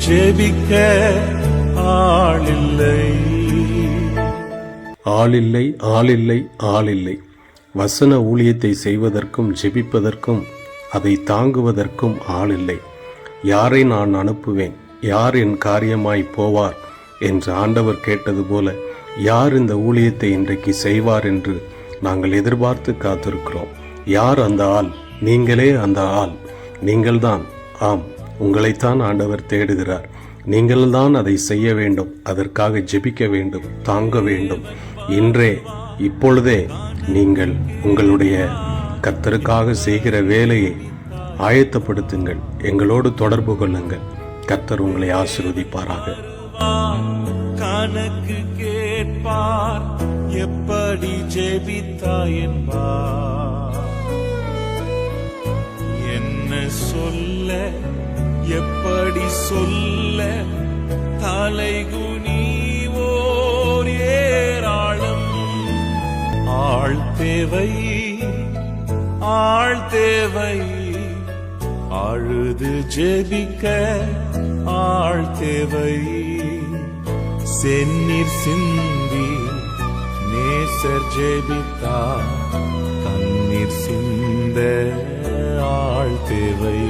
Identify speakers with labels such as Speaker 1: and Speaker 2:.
Speaker 1: ஜெபிக்க ஆளில்லை.
Speaker 2: ஆளில்லை, ஆளில்லை, ஆளில்லை. வசன ஊழியத்தை செய்வதற்கும் ஜெபிப்பதற்கும் அதை தாங்குவதற்கும் ஆளில்லை. யாரை நான் அனுப்புவேன், யார் என் காரியமாய் போவார் என்று ஆண்டவர் கேட்டது போல யார் இந்த ஊழியத்தை இன்றைக்கு செய்வார் என்று நாங்கள் எதிர்பார்த்து காத்திருக்கிறோம். யார் அந்த ஆள்? நீங்களே அந்த ஆள். நீங்கள்தான். ஆம், உங்களைத்தான் ஆண்டவர் தேடுகிறார். நீங்கள்தான் அதை செய்ய வேண்டும். அதற்காக ஜெபிக்க வேண்டும், தாங்க வேண்டும். இன்றே, இப்பொழுதே நீங்கள் உங்களுடைய கர்த்தருக்காக செய்கிற வேலையை ஆயத்தப்படுத்துங்கள். எங்களோடு தொடர்பு கொள்ளுங்கள். கர்த்தர் உங்களை ஆசீர்வதிப்பாராக.
Speaker 1: கணக்கு கேட்பார், எப்படி ஜெபித்தாய் என்பார். என்ன சொல்ல, எப்படி சொல்ல, தலைகுனிவோர் ஏராளம். ஆள் தேவை, ஆள் தேவை, அழுது ஜெபிக்க ஆள் தேவை. செந்நீர் சிந்தி நேசர் ஜெபித்தார், கண்ணீர் சிந்த ஆள் தேவை.